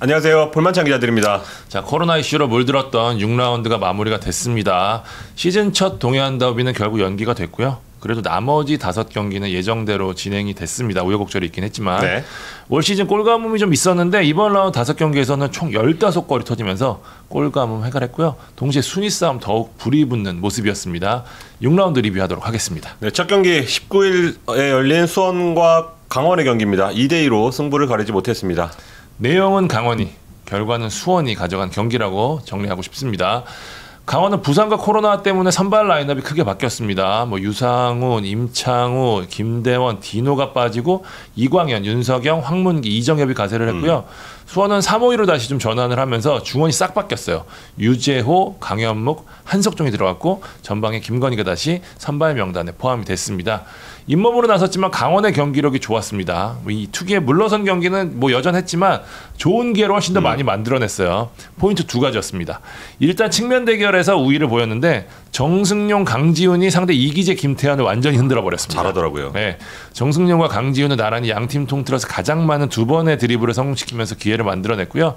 안녕하세요. 볼만찬 기자들입니다. 자, 코로나 이슈로 물들었던 6라운드가 마무리가 됐습니다. 시즌 첫 동해안 더비는 결국 연기가 됐고요. 그래도 나머지 5경기는 예정대로 진행이 됐습니다. 우여곡절이 있긴 했지만 네. 올 시즌 골가뭄이 좀 있었는데 이번 라운드 5경기에서는 총 15골이 터지면서 골가뭄 해결했고요. 동시에 순위 싸움 더욱 불이 붙는 모습이었습니다. 6라운드 리뷰하도록 하겠습니다. 네, 첫 경기 19일에 열린 수원과 강원의 경기입니다. 2대2로 승부를 가리지 못했습니다. 내용은 강원이, 결과는 수원이 가져간 경기라고 정리하고 싶습니다. 강원은 부상과 코로나 때문에 선발 라인업이 크게 바뀌었습니다. 유상훈, 임창우, 김대원, 디노가 빠지고 이광현, 윤석영, 황문기, 이정엽이 가세를 했고요. 수원은 3-5-2로 다시 좀 전환을 하면서 중원이 싹 바뀌었어요. 유재호, 강현묵, 한석종이 들어갔고 전방에 김건희가 다시 선발 명단에 포함이 됐습니다. 잇몸으로 나섰지만 강원의 경기력이 좋았습니다. 이 투기에 물러선 경기는 여전했지만 좋은 기회로 훨씬 더 많이 만들어냈어요. 포인트 2가지였습니다. 일단 측면 대결에서 우위를 보였는데 정승용, 강지훈이 상대 이기재, 김태환을 완전히 흔들어 버렸습니다. 잘하더라고요. 네, 정승용과 강지훈은 나란히 양팀 통틀어서 가장 많은 2번의 드리블을 성공시키면서 기회를 만들어냈고요.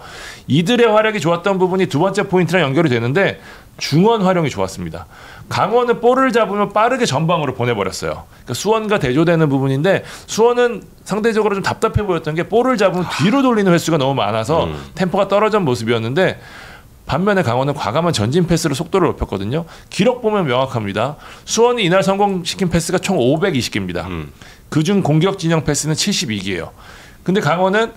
이들의 활약이 좋았던 부분이 두 번째 포인트랑 연결이 되는데 중원 활용이 좋았습니다. 강원은 볼을 잡으면 빠르게 전방으로 보내버렸어요. 그러니까 수원과 대조되는 부분인데 수원은 상대적으로 좀 답답해 보였던 게 볼을 잡으면 뒤로 돌리는 횟수가 너무 많아서 템포가 떨어진 모습이었는데 반면에 강원은 과감한 전진 패스로 속도를 높였거든요. 기록 보면 명확합니다. 수원이 이날 성공시킨 패스가 총 520개입니다. 그중 공격 진영 패스는 72개예요. 근데 강원은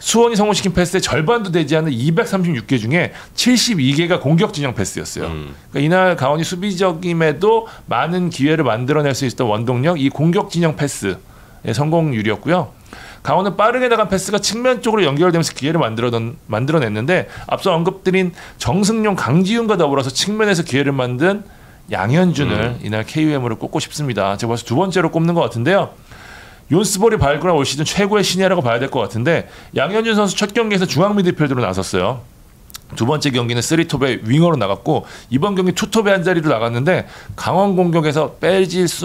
수원이 성공시킨 패스의 절반도 되지 않는 236개 중에 72개가 공격 진영 패스였어요. 그러니까 이날 강원이 수비적임에도 많은 기회를 만들어낼 수 있었던 원동력, 이 공격 진영 패스의 성공률이었고요. 강원은 빠르게 나간 패스가 측면 쪽으로 연결되면서 기회를 만들어냈는데 앞서 언급드린 정승용, 강지훈과 더불어서 측면에서 기회를 만든 양현준을 이날 KUM으로 꼽고 싶습니다. 제가 벌써 두 번째로 꼽는 것 같은데요. 윤스볼이 발굴한 올 시즌 최고의 신예라고 봐야 될 것 같은데 양현준 선수 첫 경기에서 중앙 미드필더로 나섰어요. 두 번째 경기는 3톱의 윙어로 나갔고 이번 경기 2톱의 한 자리로 나갔는데 강원 공격에서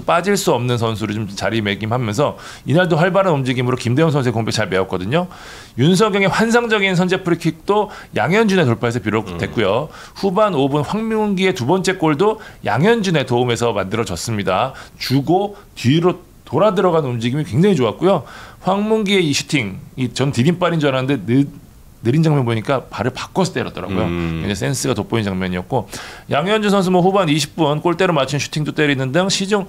빠질 수 없는 선수를 좀 자리매김하면서 이날도 활발한 움직임으로 김대원 선수의 공격 잘 메웠거든요. 윤석영의 환상적인 선제 프리킥도 양현준의 돌파에서 비롯됐고요. 후반 5분 황문기의 두 번째 골도 양현준의 도움에서 만들어졌습니다. 주고 뒤로 돌아 들어가는 움직임이 굉장히 좋았고요. 황문기의 이 슈팅, 전 디딤발인 줄 알았는데 느린 장면 보니까 발을 바꿔서 때렸더라고요. 굉장히 센스가 돋보이는 장면이었고 양현준 선수 후반 20분 골대로 맞춘 슈팅도 때리는 등 시중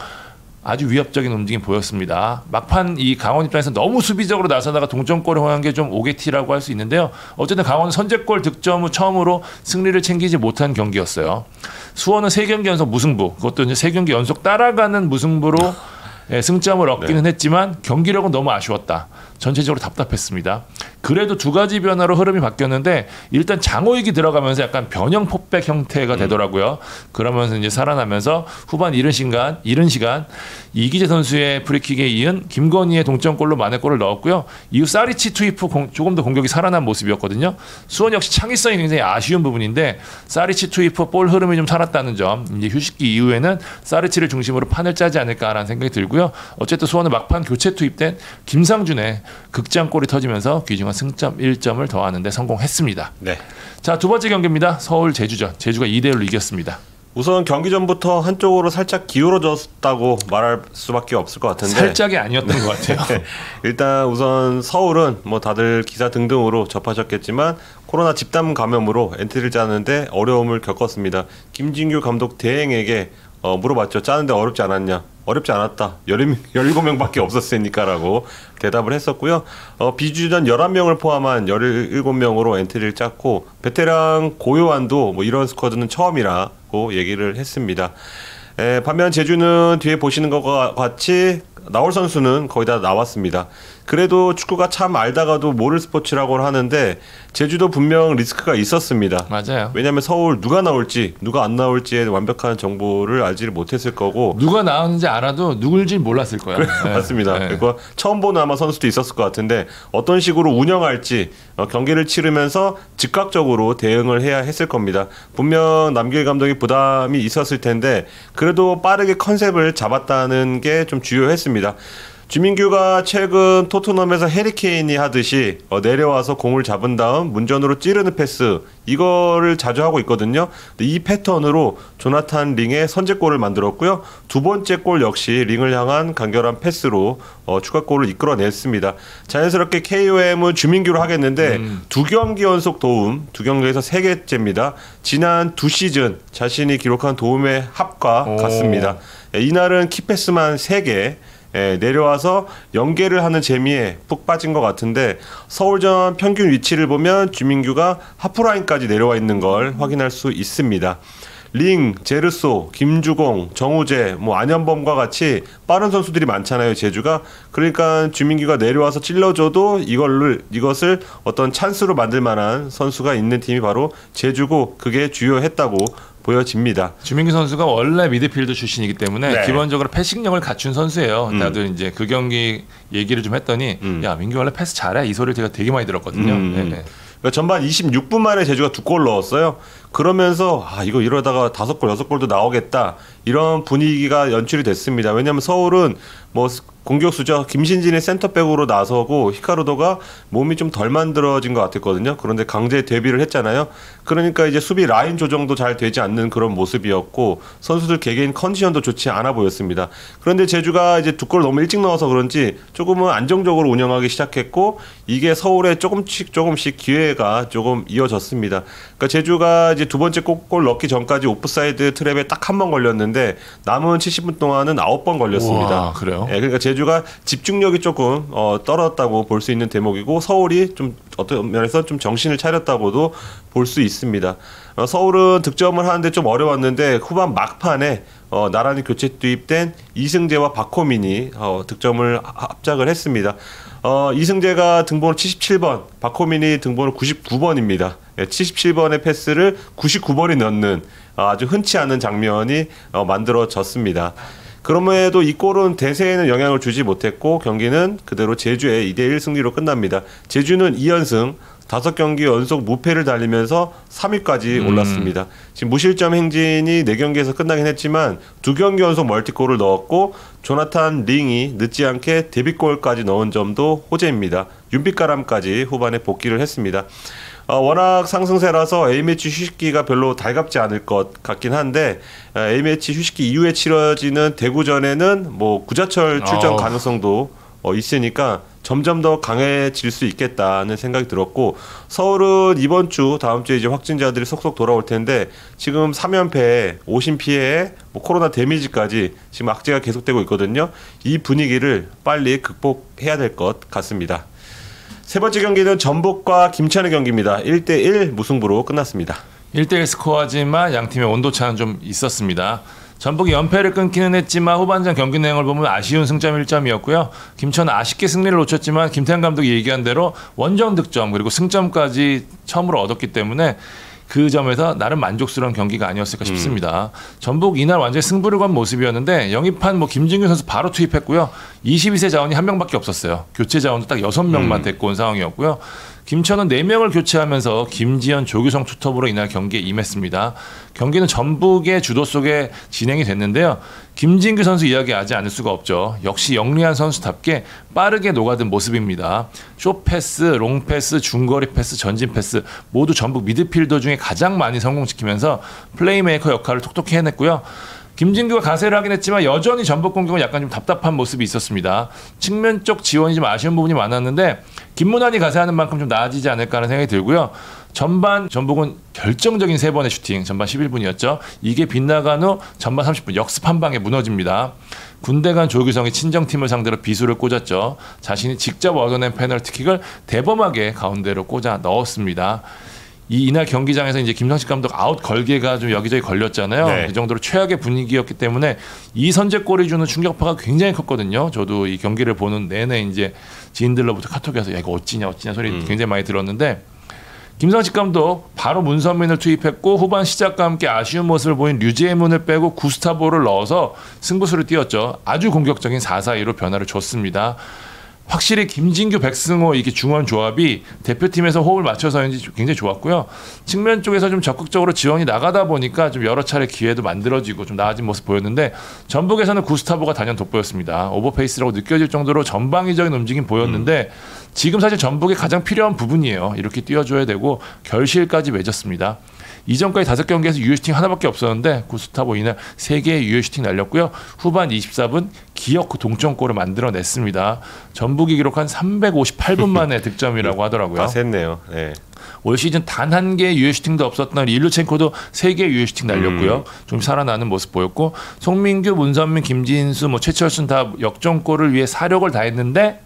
아주 위협적인 움직임 보였습니다. 막판 이 강원 입장에서 너무 수비적으로 나서다가 동점골을 허용한 게 좀 오게티라고 할 수 있는데요. 어쨌든 강원은 선제골 득점 후 처음으로 승리를 챙기지 못한 경기였어요. 수원은 3경기 연속 무승부, 그것도 이제 3경기 연속 따라가는 무승부로 승점을 얻기는 했지만 경기력은 너무 아쉬웠다. 전체적으로 답답했습니다. 그래도 두 가지 변화로 흐름이 바뀌었는데 일단 장호익이 들어가면서 약간 변형 포백 형태가 되더라고요. 그러면서 이제 살아나면서 후반 이른 시간 이기재 선수의 프리킥에 이은 김건희의 동점골로 만회골을 넣었고요. 이후 사리치 투입 후 조금 더 공격이 살아난 모습이었거든요. 수원 역시 창의성이 굉장히 아쉬운 부분인데 사리치 투입 후 볼 흐름이 좀 살았다는 점, 이제 휴식기 이후에는 사리치를 중심으로 판을 짜지 않을까라는 생각이 들고요. 어쨌든 수원은 막판 교체 투입된 김상준의 극장골이 터지면서 귀중한 승점 1점을 더하는 데 성공했습니다. 네. 자, 두 번째 경기입니다. 서울 제주전. 제주가 2대1로 이겼습니다. 우선 경기 전부터 한쪽으로 살짝 기울어졌다고 말할 수밖에 없을 것 같은데 살짝이 아니었던 것 같아요. 일단 우선 서울은 다들 기사 등등으로 접하셨겠지만 코로나 집단 감염으로 엔트리를 짜는데 어려움을 겪었습니다. 김진규 감독 대행에게 물어봤죠. 짜는데 어렵지 않았냐? 어렵지 않았다. 17명밖에 없었으니까 라고 대답을 했었고요. 비주전 11명을 포함한 17명으로 엔트리를 짰고 베테랑 고요한도 이런 스쿼드는 처음이라고 얘기를 했습니다. 반면 제주는 뒤에 보시는 것과 같이 나올 선수는 거의 다 나왔습니다. 그래도 축구가 참 알다가도 모를 스포츠라고 하는데 제주도 분명 리스크가 있었습니다. 맞아요. 왜냐하면 서울 누가 나올지 누가 안 나올지에 완벽한 정보를 알지를 못했을 거고 누가 나왔는지 알아도 누굴지 몰랐을 거야. 그래, 네. 맞습니다. 네. 그리고 처음 보는 아마 선수도 있었을 것 같은데 어떤 식으로 운영할지 경기를 치르면서 즉각적으로 대응을 해야 했을 겁니다. 분명 남길 감독이 부담이 있었을 텐데 그래도 빠르게 컨셉을 잡았다는 게 좀 주요했습니다. 주민규가 최근 토트넘에서 해리케인이 하듯이 내려와서 공을 잡은 다음 문전으로 찌르는 패스 이거를 자주 하고 있거든요. 이 패턴으로 조나탄 링의 선제골을 만들었고요. 두 번째 골 역시 링을 향한 간결한 패스로 추가골을 이끌어냈습니다. 자연스럽게 KOM은 주민규로 하겠는데 두 경기 연속 도움, 두 경기에서 3개째입니다. 지난 2시즌 자신이 기록한 도움의 합과 같습니다. 이날은 키패스만 3개, 내려와서 연계를 하는 재미에 푹 빠진 것 같은데 서울전 평균 위치를 보면 주민규가 하프라인까지 내려와 있는 걸 확인할 수 있습니다. 링, 제르소, 김주공, 정우재, 안현범과 같이 빠른 선수들이 많잖아요, 제주가. 그러니까 주민규가 내려와서 찔러줘도 이것을 어떤 찬스로 만들 만한 선수가 있는 팀이 바로 제주고 그게 주요했다고 보여집니다. 주민규 선수가 원래 미드필더 출신이기 때문에 네. 기본적으로 패싱력을 갖춘 선수예요. 나도 이제 그 경기 얘기를 좀 했더니 야, 민규 원래 패스 잘해. 이 소리를 제가 되게 많이 들었거든요. 네. 그러니까 전반 26분 만에 제주가 2골 넣었어요. 그러면서 이거 이러다가 5골, 6골도 나오겠다. 이런 분위기가 연출이 됐습니다. 왜냐하면 서울은 공격수죠. 김신진이 센터백으로 나서고 히카루도가 몸이 좀 덜 만들어진 것 같았거든요. 그런데 강제 데뷔를 했잖아요. 그러니까 이제 수비 라인 조정도 잘 되지 않는 그런 모습이었고 선수들 개개인 컨디션도 좋지 않아 보였습니다. 그런데 제주가 이제 2골 너무 일찍 넣어서 그런지 조금은 안정적으로 운영하기 시작했고 이게 서울에 조금씩 기회가 조금 이어졌습니다. 그러니까 제주가 이제 두 번째 골 넣기 전까지 오프사이드 트랩에 딱 한 번 걸렸는데 남은 70분 동안은 9번 걸렸습니다. 우와, 그래요? 그러니까 제주가 집중력이 조금 떨어졌다고 볼 수 있는 대목이고 서울이 좀 어떤 면에서 좀 정신을 차렸다고도 볼 수 있습니다. 서울은 득점을 하는데 좀 어려웠는데 후반 막판에 나란히 교체 투입된 이승재와 박호민이 득점을 합작을 했습니다. 이승재가 등번호 77번, 박호민이 등번호 99번입니다. 77번의 패스를 99번이 넣는 아주 흔치 않은 장면이 만들어졌습니다. 그럼에도 이 골은 대세에는 영향을 주지 못했고 경기는 그대로 제주의 2대1 승리로 끝납니다. 제주는 2연승 5경기 연속 무패를 달리면서 3위까지 올랐습니다. 지금 무실점 행진이 4경기에서 끝나긴 했지만 2경기 연속 멀티골을 넣었고 조나탄 링이 늦지 않게 데뷔골까지 넣은 점도 호재입니다. 윤빛가람까지 후반에 복귀를 했습니다. 워낙 상승세라서 A매치 휴식기가 별로 달갑지 않을 것 같긴 한데 A매치 휴식기 이후에 치러지는 대구전에는 구자철 출전 가능성도 있으니까 점점 더 강해질 수 있겠다는 생각이 들었고 서울은 이번 주 다음 주에 이제 확진자들이 속속 돌아올 텐데 지금 3연패에 오심 피해에 코로나 데미지까지 지금 악재가 계속되고 있거든요. 이 분위기를 빨리 극복해야 될 것 같습니다. 세 번째 경기는 전북과 김천의 경기입니다. 1대1 무승부로 끝났습니다. 1대1 스코어지만 양팀의 온도차는 좀 있었습니다. 전북이 연패를 끊기는 했지만 후반전 경기 내용을 보면 아쉬운 승점 1점이었고요. 김천은 아쉽게 승리를 놓쳤지만 김태형 감독이 얘기한 대로 원정 득점 그리고 승점까지 처음으로 얻었기 때문에 그 점에서 나름 만족스러운 경기가 아니었을까 싶습니다. 전북 이날 완전히 승부를 건 모습이었는데 영입한 김진규 선수 바로 투입했고요. 22세 자원이 1명밖에 없었어요. 교체 자원도 딱 6명만 데리고 온 상황이었고요. 김천은 4명을 교체하면서 김지현, 조규성 투톱으로 이날 경기에 임했습니다. 경기는 전북의 주도 속에 진행이 됐는데요. 김진규 선수 이야기하지 않을 수가 없죠. 역시 영리한 선수답게 빠르게 녹아든 모습입니다. 숏패스, 롱패스, 중거리 패스, 전진 패스 모두 전북 미드필더 중에 가장 많이 성공시키면서 플레이메이커 역할을 톡톡히 해냈고요. 김진규가 가세를 하긴 했지만 여전히 전북 공격은 약간 좀 답답한 모습이 있었습니다. 측면 쪽 지원이 좀 아쉬운 부분이 많았는데 김문환이 가세하는 만큼 좀 나아지지 않을까 하는 생각이 들고요. 전반 전북은 결정적인 3번의 슈팅, 전반 11분이었죠. 이게 빗나간 후 전반 30분 역습 한 방에 무너집니다. 군대 간 조규성이 친정팀을 상대로 비수를 꽂았죠. 자신이 직접 얻어낸 페널티킥을 대범하게 가운데로 꽂아 넣었습니다. 이날 경기장에서 이제 김성식 감독 아웃 걸개가 좀 여기저기 걸렸잖아요. 네. 그 정도로 최악의 분위기였기 때문에 이 선제골이 주는 충격파가 굉장히 컸거든요. 저도 이 경기를 보는 내내 이제 지인들로부터 카톡이 와서 야 이거 어찌냐 소리 굉장히 많이 들었는데 김성식 감독 바로 문선민을 투입했고 후반 시작과 함께 아쉬운 모습을 보인 류제문을 빼고 구스타보를 넣어서 승부수를 띄웠죠. 아주 공격적인 4-4-2로 변화를 줬습니다. 확실히 김진규, 백승호 이렇게 중원 조합이 대표팀에서 호흡을 맞춰서인지 굉장히 좋았고요. 측면 쪽에서 좀 적극적으로 지원이 나가다 보니까 좀 여러 차례 기회도 만들어지고 좀 나아진 모습 보였는데 전북에서는 구스타보가 단연 돋보였습니다. 오버페이스라고 느껴질 정도로 전방위적인 움직임 보였는데 지금 사실 전북에 가장 필요한 부분이에요. 이렇게 뛰어줘야 되고 결실까지 맺었습니다. 이전까지 5경기에서 유효 슈팅 하나밖에 없었는데 구스타보 이날 3개의 유효 슈팅 날렸고요. 후반 24분 기어코 동점골을 만들어냈습니다. 전북이 기록한 358분 만에 득점이라고 하더라고요. 다 샜네요. 네. 올 시즌 단 한 개의 유효 슈팅도 없었던 일루첸코도 3개의 유효 슈팅 날렸고요. 좀 살아나는 모습 보였고 송민규, 문선민, 김진수, 최철순 다 역전골을 위해 사력을 다했는데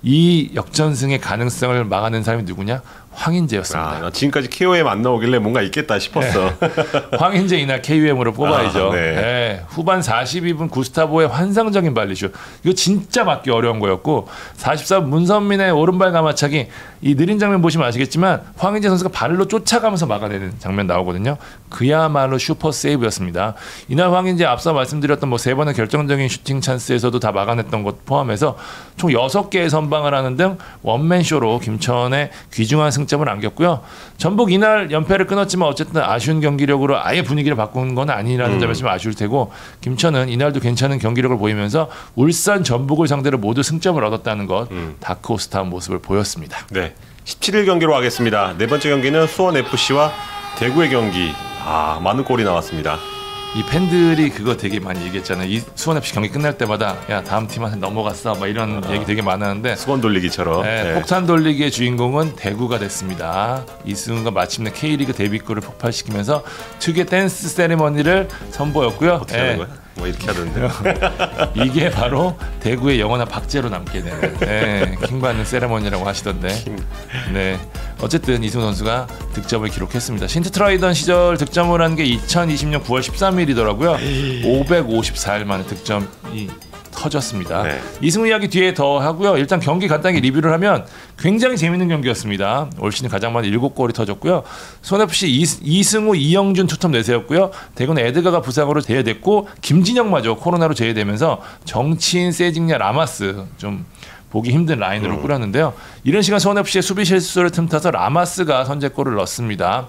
이 역전승의 가능성을 막아낸 사람이 누구냐? 황인재였습니다. 지금까지 KOM 안 나오길래 뭔가 있겠다 싶었어. 네. 황인재 이날 KUM으로 뽑아야죠. 네. 네. 후반 42분 구스타보의 환상적인 발리슛. 이거 진짜 맞기 어려운 거였고 44분 문선민의 오른발 가마차기 이 느린 장면 보시면 아시겠지만 황인재 선수가 발로 쫓아가면서 막아내는 장면 나오거든요. 그야말로 슈퍼 세이브였습니다. 이날 황인재 앞서 말씀드렸던 3번의 결정적인 슈팅 찬스에서도 다 막아냈던 것 포함해서 총 6개의 선방을 하는 등 원맨쇼로 김천의 귀중한 승점을 안겼고요. 전북 이날 연패를 끊었지만 어쨌든 아쉬운 경기력으로 아예 분위기를 바꾼 건 아니라는 점에서 좀 아쉬울 테고 김천은 이날도 괜찮은 경기력을 보이면서 울산, 전북을 상대로 모두 승점을 얻었다는 것 다크호스타운 모습을 보였습니다. 네, 17일 경기로 가겠습니다. 네 번째 경기는 수원FC와 대구의 경기. 많은 골이 나왔습니다. 이 팬들이 그거 되게 많이 얘기했잖아요. 이 수원FC 경기 끝날 때마다 야 다음 팀한테 넘어갔어 막 이런 얘기 되게 많았는데 수건 돌리기처럼 네. 폭탄 돌리기의 주인공은 대구가 됐습니다. 이승우가 마침내 K리그 데뷔골을 폭발시키면서 특유의 댄스 세리머니를 선보였고요. 어떻게 하는 거야? 뭐 이렇게 하던데. 이게 바로 대구의 영원한 박제로 남게 되는 킹받는 세레머니라고 하시던데. 네. 어쨌든 이승우 선수가 득점을 기록했습니다. 신트트라이던 시절 득점을 한 게 2020년 9월 13일이더라고요. 554일 만에 득점이 터졌습니다. 네. 이승우 이야기 뒤에 더 하고요. 일단 경기 간단히 리뷰를 하면 굉장히 재밌는 경기였습니다. 올 시즌 가장 많은 7골이 터졌고요. 수원FC 이승우, 이영준 투톱 내세웠고요. 대구는 에드가가 부상으로 제외됐고 김진영마저 코로나로 제외되면서 정치인, 세징야, 라마스 좀 보기 힘든 라인으로 꾸렸는데요. 이런 시간 수원FC의 수비 실수를 틈타서 라마스가 선제골을 넣습니다.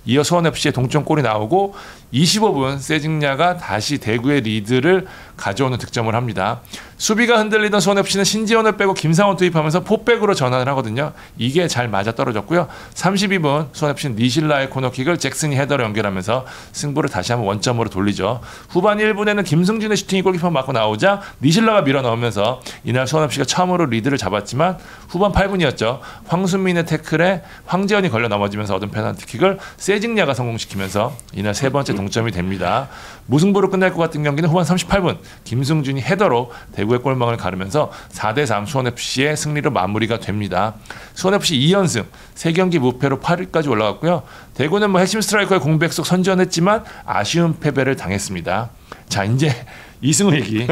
이어 수원FC의 동점골이 나오고 25분 세징야가 다시 대구의 리드를 가져오는 득점을 합니다. 수비가 흔들리던 수원FC는 신지원을 빼고 김상원 투입하면서 포백으로 전환을 하거든요. 이게 잘 맞아떨어졌고요. 32분 수원FC는 니실라의 코너킥을 잭슨이 헤더로 연결하면서 승부를 다시 한번 원점으로 돌리죠. 후반 1분에는 김승준의 슈팅이 골키퍼 맞고 나오자 니실라가 밀어넣으면서 이날 수원FC가 처음으로 리드를 잡았지만 후반 8분이었죠. 황순민의 태클에 황재현이 걸려 넘어지면서 얻은 페널티킥을 세징야가 성공시키면서 이날 세 번째 동점이 됩니다. 무승부로 끝날 것 같은 경기는 후반 38분 김승준이 헤더로 대구의 골망을 가르면서 4대3 수원FC의 승리로 마무리가 됩니다. 수원FC 2연승 3경기 무패로 8위까지 올라갔고요. 대구는 핵심 스트라이커의 공백 속 선전했지만 아쉬운 패배를 당했습니다. 자, 이제 이승우 얘기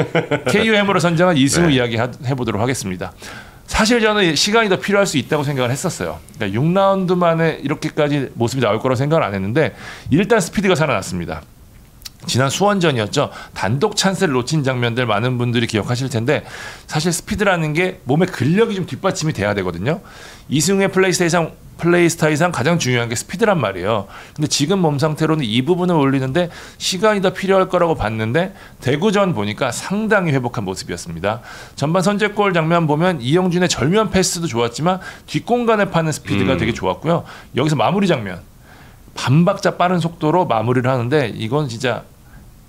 KUM으로 선정한 이승우 이야기 해보도록 하겠습니다. 사실 저는 시간이 더 필요할 수 있다고 생각을 했었어요. 그러니까 6라운드 만에 이렇게까지 모습이 나올 거라고 생각을 안 했는데 일단 스피드가 살아났습니다. 지난 수원전이었죠. 단독 찬스를 놓친 장면들 많은 분들이 기억하실 텐데 사실 스피드라는 게 몸의 근력이 좀 뒷받침이 돼야 되거든요. 이승우의 플레이 스타일상 가장 중요한 게 스피드란 말이에요. 근데 지금 몸 상태로는 이 부분을 올리는데 시간이 더 필요할 거라고 봤는데 대구전 보니까 상당히 회복한 모습이었습니다. 전반 선제골 장면 보면 이영준의 절묘한 패스도 좋았지만 뒷공간을 파는 스피드가 되게 좋았고요. 여기서 마무리 장면 반박자 빠른 속도로 마무리를 하는데 이건 진짜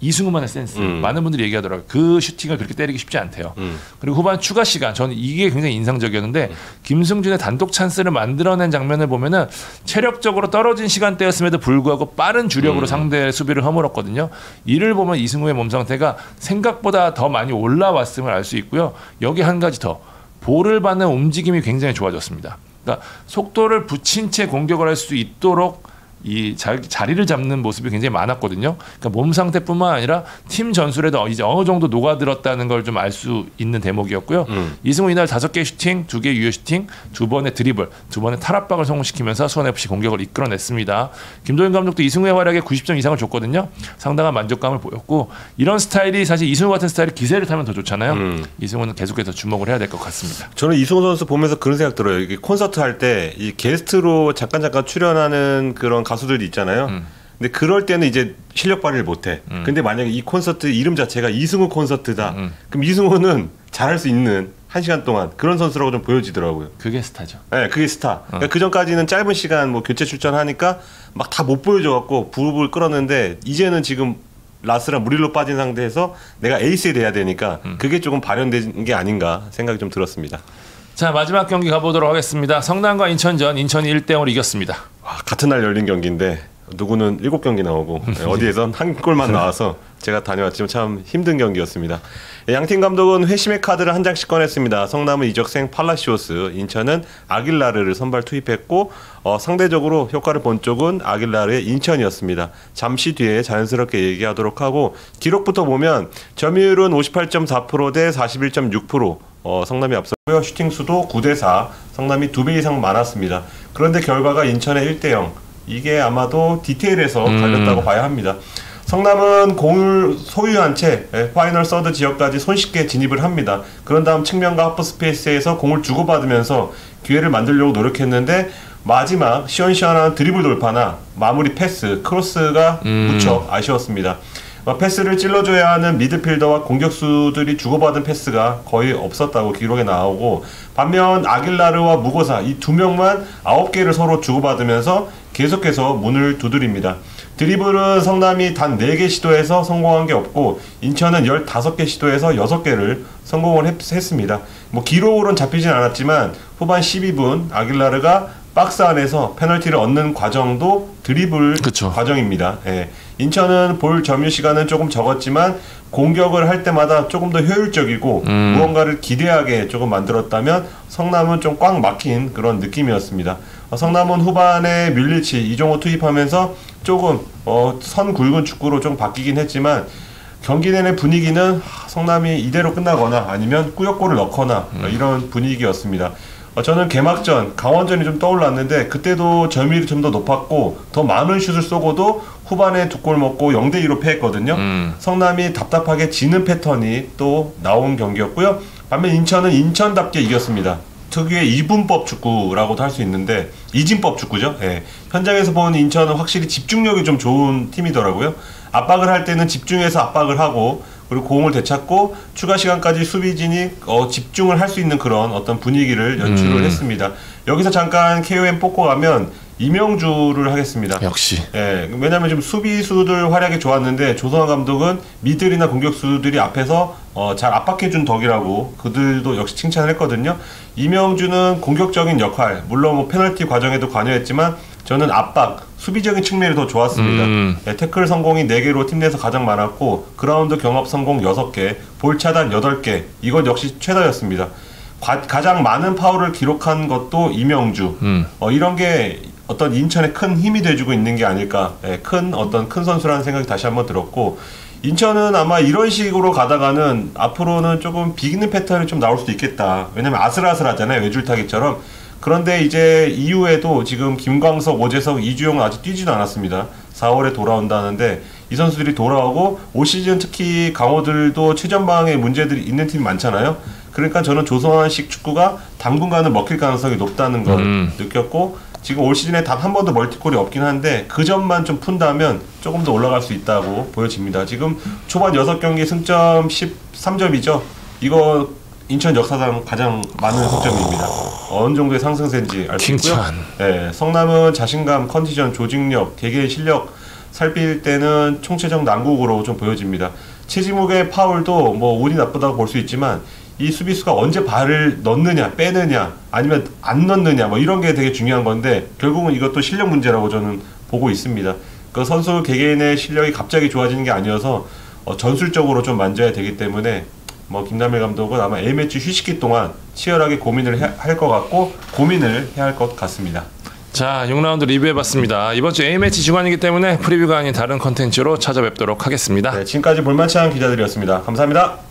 이승우만의 센스. 많은 분들이 얘기하더라고요. 그 슈팅을 그렇게 때리기 쉽지 않대요. 그리고 후반 추가 시간 저는 이게 굉장히 인상적이었는데 김승준의 단독 찬스를 만들어낸 장면을 보면은 체력적으로 떨어진 시간대였음에도 불구하고 빠른 주력으로 상대 수비를 허물었거든요. 이를 보면 이승우의 몸 상태가 생각보다 더 많이 올라왔음을 알 수 있고요. 여기 한 가지 더 볼을 받는 움직임이 굉장히 좋아졌습니다. 그러니까 속도를 붙인 채 공격을 할 수 있도록 이 자리를 잡는 모습이 굉장히 많았거든요. 그러니까 몸 상태뿐만 아니라 팀 전술에도 이제 어느 정도 녹아들었다는 걸 좀 알 수 있는 대목이었고요. 이승우 이날 5개 슈팅, 2개 유효 슈팅, 2번의 드리블, 2번의 탈압박을 성공시키면서 수원FC 공격을 이끌어냈습니다. 김도현 감독도 이승우의 활약에 90점 이상을 줬거든요. 상당한 만족감을 보였고 이런 스타일이 사실 이승우 같은 스타일이 기세를 타면 더 좋잖아요. 이승우는 계속해서 주목을 해야 될 것 같습니다. 저는 이승우 선수 보면서 그런 생각 들어요. 이게 콘서트 할 때 이 게스트로 잠깐 출연하는 그런 가수들이 있잖아요. 근데 그럴 때는 이제 실력 발휘를 못해. 근데 만약에 이 콘서트 이름 자체가 이승우 콘서트다. 그럼 이승우는 잘할 수 있는 1시간 동안 그런 선수라고 좀 보여지더라고요. 그게 스타죠. 네, 그게 스타. 그러니까 그 전까지는 짧은 시간 뭐 교체 출전하니까 막 다 못 보여줘갖고 부글부글 끓었는데 이제는 지금 라스랑 무릴로 빠진 상태에서 내가 에이스에 돼야 되니까 그게 조금 발현된 게 아닌가 생각이 좀 들었습니다. 자, 마지막 경기 가보도록 하겠습니다. 성남과 인천전, 인천이 1대0으로 이겼습니다. 같은 날 열린 경기인데 누구는 7경기 나오고 어디에선 한 골만 나와서 제가 다녀왔지만 참 힘든 경기였습니다. 양팀 감독은 회심의 카드를 한 장씩 꺼냈습니다. 성남은 이적생 팔라시오스, 인천은 아길라르를 선발 투입했고 상대적으로 효과를 본 쪽은 아길라르의 인천이었습니다. 잠시 뒤에 자연스럽게 얘기하도록 하고 기록부터 보면 점유율은 58.4% 대 41.6%, 성남이 앞서고요. 슈팅 수도 9대4, 성남이 2배 이상 많았습니다. 그런데 결과가 인천의 1대0. 이게 아마도 디테일에서 갈렸다고 봐야 합니다. 성남은 공을 소유한 채 파이널 서드 지역까지 손쉽게 진입을 합니다. 그런 다음 측면과 하프 스페이스에서 공을 주고받으면서 기회를 만들려고 노력했는데 마지막 시원시원한 드리블 돌파나 마무리 패스, 크로스가 무척 아쉬웠습니다. 패스를 찔러줘야 하는 미드필더와 공격수들이 주고받은 패스가 거의 없었다고 기록에 나오고, 반면 아길라르와 무고사 이 두 명만 9개를 서로 주고받으면서 계속해서 문을 두드립니다. 드리블은 성남이 단 4개 시도해서 성공한 게 없고 인천은 15개 시도해서 6개를 성공을 했습니다. 뭐 기록으로는 잡히진 않았지만 후반 12분 아길라르가 박스 안에서 페널티를 얻는 과정도 드리블 그쵸. 과정입니다. 예. 인천은 볼 점유 시간은 조금 적었지만 공격을 할 때마다 조금 더 효율적이고 무언가를 기대하게 조금 만들었다면 성남은 좀 꽉 막힌 그런 느낌이었습니다. 성남은 후반에 뮬리치, 이종호 투입하면서 조금 선 굵은 축구로 좀 바뀌긴 했지만 경기 내내 분위기는 성남이 이대로 끝나거나 아니면 꾸역골을 넣거나 이런 분위기였습니다. 저는 개막전, 강원전이 좀 떠올랐는데 그때도 점유율이 좀 더 높았고 더 많은 슛을 쏘고도 후반에 2골 먹고 0대2로 패했거든요. 성남이 답답하게 지는 패턴이 또 나온 경기였고요. 반면 인천은 인천답게 이겼습니다. 특유의 이분법 축구라고도 할 수 있는데 이진법 축구죠. 예. 현장에서 본 인천은 확실히 집중력이 좀 좋은 팀이더라고요. 압박을 할 때는 집중해서 압박을 하고 그리고 공을 되찾고 추가 시간까지 수비진이 집중을 할 수 있는 그런 어떤 분위기를 연출을 했습니다. 여기서 잠깐 KOM 뽑고 가면 이명주를 하겠습니다. 역시. 예, 왜냐하면 지금 수비수들 활약이 좋았는데 조성환 감독은 미들이나 공격수들이 앞에서 잘 압박해준 덕이라고 그들도 역시 칭찬을 했거든요. 이명주는 공격적인 역할, 물론 뭐 페널티 과정에도 관여했지만 저는 압박, 수비적인 측면이 더 좋았습니다. 예, 태클 성공이 4개로 팀 내에서 가장 많았고 그라운드 경합 성공 6개, 볼 차단 8개, 이것 역시 최다였습니다. 가장 많은 파울을 기록한 것도 이명주. 이런 게 어떤 인천에 큰 힘이 돼주고 있는 게 아닐까. 예, 큰 선수라는 생각이 다시 한번 들었고, 인천은 아마 이런 식으로 가다가는 앞으로는 조금 비기는 패턴이 좀 나올 수도 있겠다. 왜냐면 아슬아슬하잖아요, 외줄타기처럼. 그런데 이제 이후에도 지금 김광석, 오재석, 이주영은 아직 뛰지도 않았습니다. 4월에 돌아온다는데 이 선수들이 돌아오고 올 시즌 특히 강호들도 최전방에 문제들이 있는 팀이 많잖아요. 그러니까 저는 조성환식 축구가 당분간은 먹힐 가능성이 높다는 걸 느꼈고, 지금 올 시즌에 단 한 번도 멀티골이 없긴 한데 그 점만 좀 푼다면 조금 더 올라갈 수 있다고 보여집니다. 지금 초반 6경기 승점 13점이죠. 이거 인천 역사상 가장 많은 승점입니다. 어느 정도의 상승세인지 알 수 있고요. 네, 성남은 자신감, 컨디션, 조직력, 개개의 실력 살필 때는 총체적 난국으로 좀 보여집니다. 최지묵의 파울도 뭐 운이 나쁘다고 볼 수 있지만 이 수비수가 언제 발을 넣느냐, 빼느냐, 아니면 안 넣느냐, 뭐 이런 게 되게 중요한 건데 결국은 이것도 실력 문제라고 저는 보고 있습니다. 그 선수 개개인의 실력이 갑자기 좋아지는 게 아니어서 전술적으로 좀 만져야 되기 때문에 뭐 김남일 감독은 아마 A매치 휴식기 동안 치열하게 고민을 할 것 같고 고민을 해야 할 것 같습니다. 자, 6라운드 리뷰해봤습니다. 이번 주 A매치 주간이기 때문에 프리뷰가 아닌 다른 컨텐츠로 찾아뵙도록 하겠습니다. 네, 지금까지 볼만치 않은 기자들이었습니다. 감사합니다.